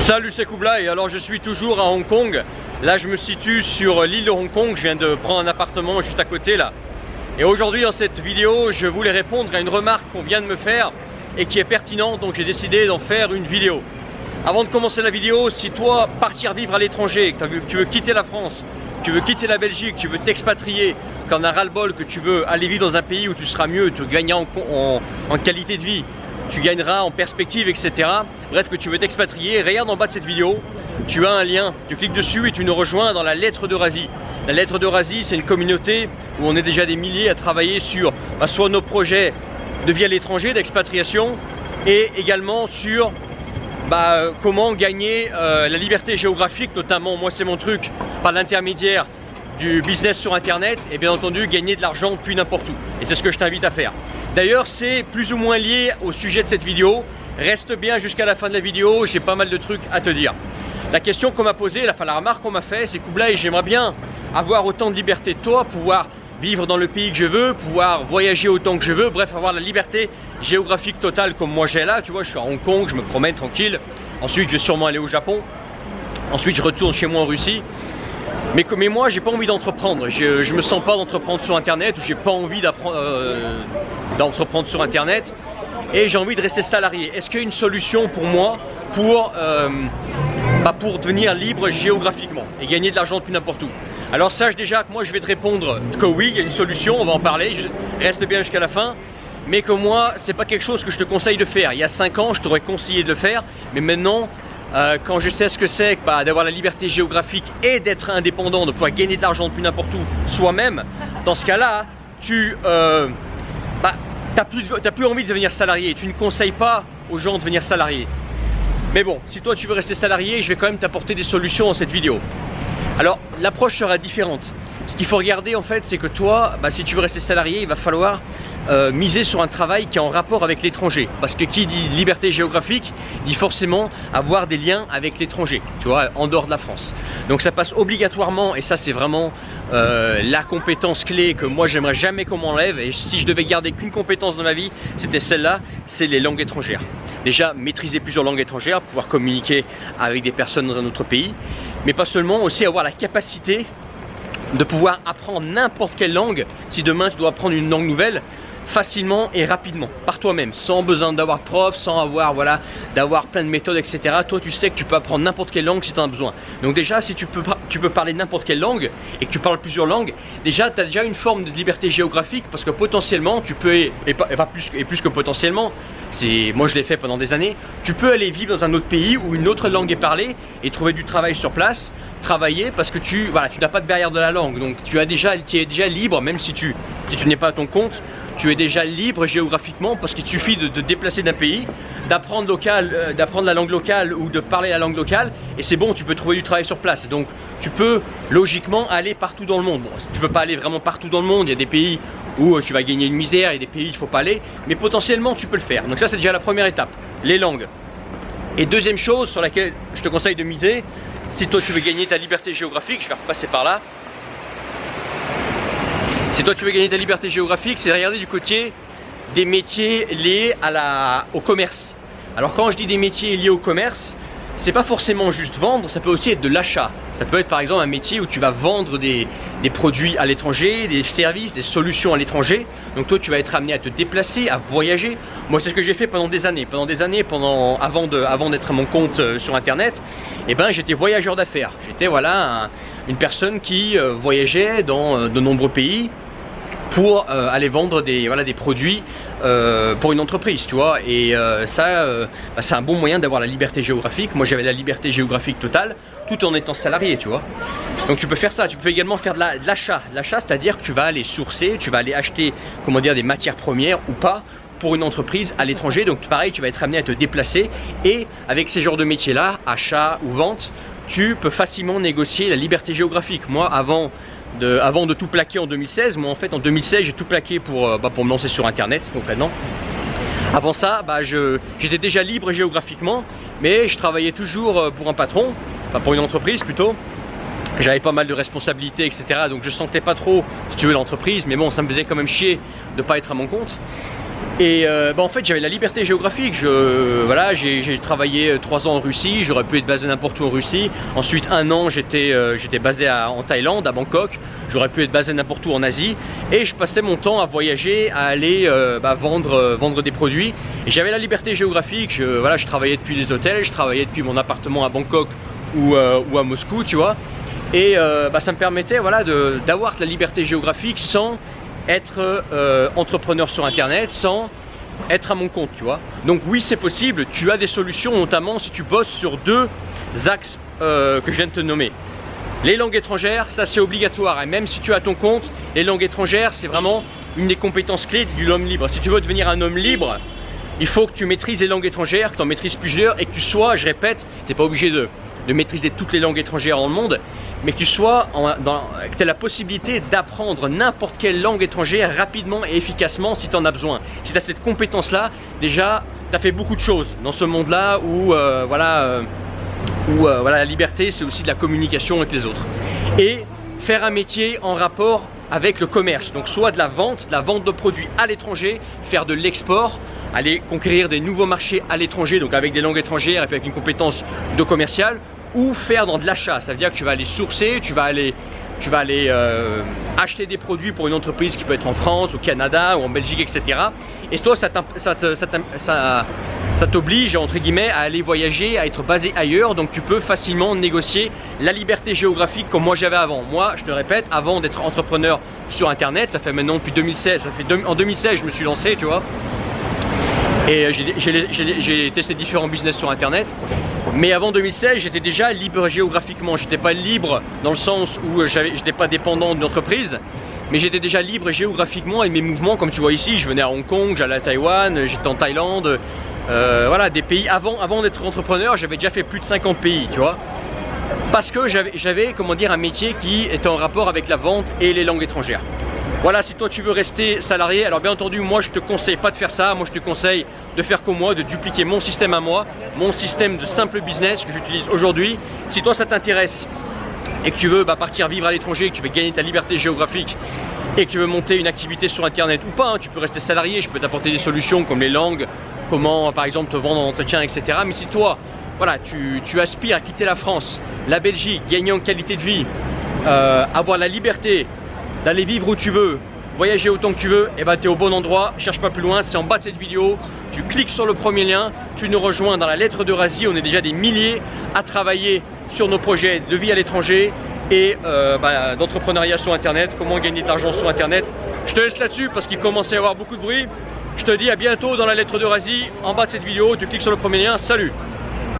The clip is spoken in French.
Salut, c'est Koubla et alors je suis toujours à Hong Kong. Là je me situe sur l'île de Hong Kong, je viens de prendre un appartement juste à côté là. Et aujourd'hui dans cette vidéo je voulais répondre à une remarque qu'on vient de me faire et qui est pertinente, donc j'ai décidé d'en faire une vidéo. Avant de commencer la vidéo, si toi partir vivre à l'étranger, que tu veux quitter la France, tu veux quitter la Belgique, tu veux t'expatrier, qu'en as ras-le-bol, que tu veux aller vivre dans un pays où tu seras mieux, tu gagneras en qualité de vie, tu gagneras en perspective, etc. Bref, que tu veux t'expatrier, regarde en bas de cette vidéo, tu as un lien, tu cliques dessus et tu nous rejoins dans la lettre d'Eurasie. La lettre d'Eurasie, c'est une communauté où on est déjà des milliers à travailler sur soit nos projets de vie à l'étranger, d'expatriation, et également sur comment gagner la liberté géographique, notamment, moi c'est mon truc, par l'intermédiaire du business sur internet, et bien entendu gagner de l'argent depuis n'importe où. Et c'est ce que je t'invite à faire. D'ailleurs, c'est plus ou moins lié au sujet de cette vidéo. Reste bien jusqu'à la fin de la vidéo, j'ai pas mal de trucs à te dire. La question qu'on m'a posée, la remarque qu'on m'a fait, c'est Koubla, j'aimerais bien avoir autant de liberté que toi, pouvoir vivre dans le pays que je veux, pouvoir voyager autant que je veux, bref, avoir la liberté géographique totale comme moi j'ai là. Tu vois, je suis à Hong Kong, je me promène tranquille. Ensuite, je vais sûrement aller au Japon. Ensuite, je retourne chez moi en Russie. Mais moi, j'ai pas envie d'entreprendre. Je me sens pas d'entreprendre sur Internet, ou j'ai pas envie d'entreprendre sur Internet. Et j'ai envie de rester salarié. Est-ce qu'il y a une solution pour moi pour devenir libre géographiquement et gagner de l'argent depuis n'importe où? Alors sache déjà que moi je vais te répondre que oui, il y a une solution, on va en parler, reste bien jusqu'à la fin. Mais que moi, c'est pas quelque chose que je te conseille de faire. Il y a 5 ans, je t'aurais conseillé de le faire. Mais maintenant, quand je sais ce que c'est d'avoir la liberté géographique et d'être indépendant, de pouvoir gagner de l'argent depuis n'importe où soi-même, dans ce cas-là, tu t'as plus envie de devenir salarié. Tu ne conseilles pas aux gens de devenir salarié. Mais bon, si toi tu veux rester salarié, je vais quand même t'apporter des solutions dans cette vidéo. Alors, l'approche sera différente. Ce qu'il faut regarder en fait, c'est que toi, si tu veux rester salarié, il va falloir miser sur un travail qui est en rapport avec l'étranger. Parce que qui dit liberté géographique, dit forcément avoir des liens avec l'étranger, tu vois, en dehors de la France. Donc ça passe obligatoirement, et ça c'est vraiment la compétence clé que moi j'aimerais jamais qu'on m'enlève. Et si je devais garder qu'une compétence dans ma vie, c'était celle-là, c'est les langues étrangères. Déjà, maîtriser plusieurs langues étrangères, pouvoir communiquer avec des personnes dans un autre pays. Mais pas seulement, aussi avoir la capacité de pouvoir apprendre n'importe quelle langue. Si demain tu dois apprendre une langue nouvelle, facilement et rapidement, par toi-même, sans besoin d'avoir prof, sans avoir d'avoir plein de méthodes, etc. Toi tu sais que tu peux apprendre n'importe quelle langue si tu en as besoin. Donc déjà, si tu peux parler n'importe quelle langue et que tu parles plusieurs langues, déjà tu as déjà une forme de liberté géographique, parce que potentiellement tu peux, plus que potentiellement, moi je l'ai fait pendant des années, tu peux aller vivre dans un autre pays où une autre langue est parlée et trouver du travail sur place, travailler, parce que tu n'as pas de barrière de la langue. Donc tu es déjà libre, même si tu n'es pas à ton compte, tu es déjà libre géographiquement, parce qu'il suffit de te déplacer d'un pays, d'apprendre la langue locale ou de parler la langue locale, et c'est bon, tu peux trouver du travail sur place. Donc tu peux logiquement aller partout dans le monde. Bon, tu peux pas aller vraiment partout dans le monde, il y a des pays où tu vas gagner une misère, il y a des pays où il ne faut pas aller, mais potentiellement tu peux le faire. Donc ça c'est déjà la première étape, les langues. Et deuxième chose sur laquelle je te conseille de miser, si toi tu veux gagner ta liberté géographique, je vais repasser par là. Si toi tu veux gagner ta liberté géographique, c'est de regarder du côté des métiers liés au commerce. Alors quand je dis des métiers liés au commerce, c'est pas forcément juste vendre, ça peut aussi être de l'achat. Ça peut être par exemple un métier où tu vas vendre des produits à l'étranger, des services, des solutions à l'étranger. Donc toi tu vas être amené à te déplacer, à voyager. Moi c'est ce que j'ai fait pendant des années. Avant d'être à mon compte sur internet, j'étais voyageur d'affaires. J'étais une personne qui voyageait dans de nombreux pays pour aller vendre des produits pour une entreprise, tu vois. Et c'est un bon moyen d'avoir la liberté géographique. Moi j'avais la liberté géographique totale tout en étant salarié, tu vois. Donc tu peux faire ça. Tu peux également faire de l'achat. L'achat, c'est-à-dire que tu vas aller sourcer, tu vas aller acheter des matières premières ou pas pour une entreprise à l'étranger. Donc pareil, tu vas être amené à te déplacer, et avec ces genres de métiers là, achat ou vente, tu peux facilement négocier la liberté géographique. Moi avant de tout plaquer en 2016, moi en fait en 2016 j'ai tout plaqué pour me lancer sur internet concrètement. Avant ça, j'étais déjà libre géographiquement, mais je travaillais toujours pour un patron, pour une entreprise plutôt. J'avais pas mal de responsabilités, etc. Donc je sentais pas trop, si tu veux, l'entreprise, mais bon, ça me faisait quand même chier de pas être à mon compte. Et en fait j'avais la liberté géographique. Voilà, j'ai travaillé 3 ans en Russie, j'aurais pu être basé n'importe où en Russie. Ensuite 1 an j'étais basé en Thaïlande, à Bangkok. J'aurais pu être basé n'importe où en Asie. Et je passais mon temps à voyager, à aller vendre des produits. Et j'avais la liberté géographique. Voilà, je travaillais depuis les hôtels, je travaillais depuis mon appartement à Bangkok ou à Moscou, tu vois. Et ça me permettait, voilà, d'avoir la liberté géographique sans être entrepreneur sur internet, sans être à mon compte, tu vois. Donc oui, c'est possible, tu as des solutions, notamment si tu bosses sur 2 axes que je viens de te nommer. Les langues étrangères, ça c'est obligatoire, et même si tu as ton compte, les langues étrangères c'est vraiment une des compétences clés de l'homme libre. Si tu veux devenir un homme libre, il faut que tu maîtrises les langues étrangères, que tu en maîtrises plusieurs, et que tu sois, je répète, tu n'es pas obligé de maîtriser toutes les langues étrangères dans le monde, mais que tu sois, que tu aies la possibilité d'apprendre n'importe quelle langue étrangère rapidement et efficacement si tu en as besoin. Si tu as cette compétence-là, déjà, tu as fait beaucoup de choses dans ce monde-là où, voilà, la liberté, c'est aussi de la communication avec les autres. Et faire un métier en rapport avec le commerce, donc soit de la vente de produits à l'étranger, faire de l'export, aller conquérir des nouveaux marchés à l'étranger, donc avec des langues étrangères et puis avec une compétence de commercial, ou faire dans de l'achat, c'est-à-dire que tu vas aller sourcer, tu vas aller acheter des produits pour une entreprise qui peut être en France, au Canada ou en Belgique, etc. Et toi, ça t'oblige, entre guillemets, à aller voyager, à être basé ailleurs, donc tu peux facilement négocier la liberté géographique comme moi j'avais avant. Moi, je te répète, avant d'être entrepreneur sur internet, ça fait maintenant depuis 2016, en 2016 je me suis lancé, tu vois. Et j'ai testé différents business sur internet. Mais avant 2016, j'étais déjà libre géographiquement. J'étais pas libre dans le sens où j'étais pas dépendant d'une entreprise, mais j'étais déjà libre géographiquement et mes mouvements, comme tu vois ici, je venais à Hong Kong, j'allais à Taïwan, j'étais en Thaïlande, voilà, des pays. Avant d'être entrepreneur, j'avais déjà fait plus de 50 pays, tu vois. Parce que j'avais, comment dire, un métier qui était en rapport avec la vente et les langues étrangères. Voilà, si toi tu veux rester salarié, alors bien entendu, moi je te conseille pas de faire ça, moi je te conseille de faire comme moi, de dupliquer mon système à moi, mon système de simple business que j'utilise aujourd'hui. Si toi ça t'intéresse et que tu veux partir vivre à l'étranger, que tu veux gagner ta liberté géographique et que tu veux monter une activité sur internet ou pas, hein, tu peux rester salarié, je peux t'apporter des solutions comme les langues, comment par exemple te vendre en entretien, etc. Mais si toi, voilà, tu aspires à quitter la France, la Belgique, gagner en qualité de vie, avoir la liberté d'aller vivre où tu veux, voyager autant que tu veux, et tu es au bon endroit, cherche pas plus loin, c'est en bas de cette vidéo, tu cliques sur le premier lien, tu nous rejoins dans la lettre de Razi, on est déjà des milliers à travailler sur nos projets de vie à l'étranger et d'entrepreneuriat sur internet, comment gagner de l'argent sur internet. Je te laisse là-dessus parce qu'il commence à y avoir beaucoup de bruit. Je te dis à bientôt dans la lettre de Razi, en bas de cette vidéo, tu cliques sur le premier lien, salut!